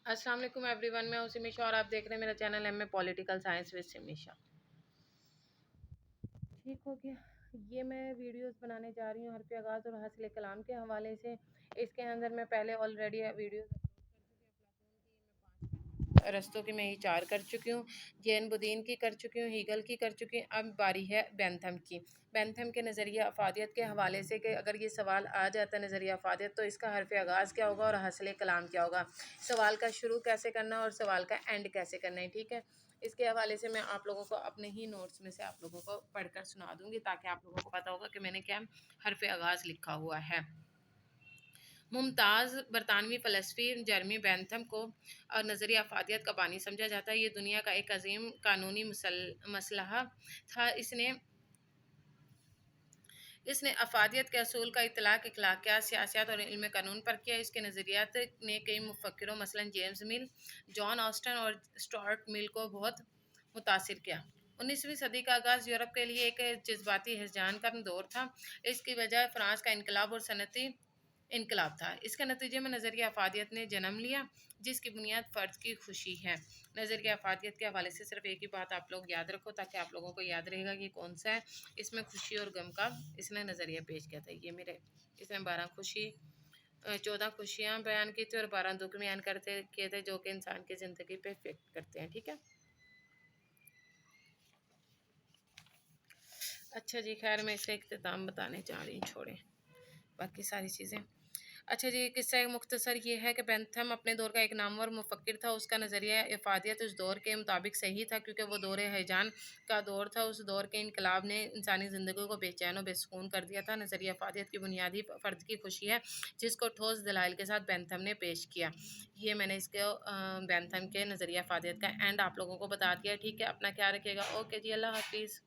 अस्सलाम वालेकुम एवरीवन, मैं हूं सिमीशा और आप देख रहे हैं मेरा channel M A political science with Simisha. ठीक हो गया। ये मैं वीडियोस बनाने जा रही हूँ हरफ आगाज़ और हासिल कलाम के हवाले से। इसके अंदर मैं पहले ऑलरेडी वीडियोस रस्तों की मैं ही 4 कर चुकी हूँ, जैन बुदीन की कर चुकी हूँ, हीगल की कर चुकी हूँ। अब बारी है बेंथम की। बेंथम के नज़रिया अफादियत के हवाले से कि अगर ये सवाल आ जाता है नज़रिया अफादियत, तो इसका हरफ आगाज़ क्या होगा और हासिल कलाम क्या होगा, सवाल का शुरू कैसे करना और सवाल का एंड कैसे करना है। ठीक है, इसके हवाले से मैं आप लोगों को अपने ही नोट्स में से आप लोगों को पढ़कर सुना दूँगी, ताकि आप लोगों को पता होगा कि मैंने क्या हरफ आगाज़ लिखा हुआ है। मुमताज़ बरतानवी फ़लसफ़ी जर्मी बेंथम को नज़रिया अफ़ादियत का बानी समझा जाता है। ये दुनिया का एक अजीम कानूनी मसला था। इसने अफ़ादियत के असूल का इतलाक़ अखलाकियात, सियासत और इल्म कानून पर किया। इसके नज़रियात ने कई मुफ़क्किरों मसलन जेम्स मिल, जॉन ऑस्टन और स्टुअर्ट मिल को बहुत मुतासिर किया। 19वीं सदी का आगाज़ यूरोप के लिए एक जज्बाती हिजान का दौर था। इसकी वजह फ्रांस का इनकलाब और सनती इनकलाब था। इसके नतीजे में नज़रिया अफ़ादियत ने जन्म लिया, जिसकी बुनियाद फ़र्द की खुशी है। नज़रिया अफ़ादियत के हवाले से सिर्फ एक ही बात आप लोग याद रखो, ताकि आप लोगों को याद रहेगा कि कौन सा है। इसमें खुशी और गम का इसने नज़रिया पेश किया था। ये मेरे इसमें 14 खुशियाँ बयान की थी और 12 दुख बयान करते किए थे, जो कि इंसान की ज़िंदगी पे इफेक्ट करते हैं। ठीक है, अच्छा जी, खैर मैं इसका इख्तिताम बताने जा रही हूँ, छोड़ें बाकी सारी चीज़ें। अच्छा जी, किस्सा मुख्तसर ये है कि बेंथम अपने दौर का एक नामवर मुफक्किर था। उसका नज़रिया इफ़ादियत उस दौर के मुताबिक सही था, क्योंकि वो दौर हैजान का दौर था। उस दौर के इनकलाब ने इंसानी ज़िंदगी को बेचैन और बेसुकून कर दिया था। नज़रिया इफ़ादियत की बुनियादी फ़र्द की खुशी है, जिसको ठोस दलाइल के साथ बेंथम ने पेश किया। ये मैंने इसके बेंथम के नज़रिया इफ़ादियत का एंड आप लोगों को बता दिया। ठीक है, अपना ख्याल रखिएगा। ओके जी, अल्लाह हाफिज़।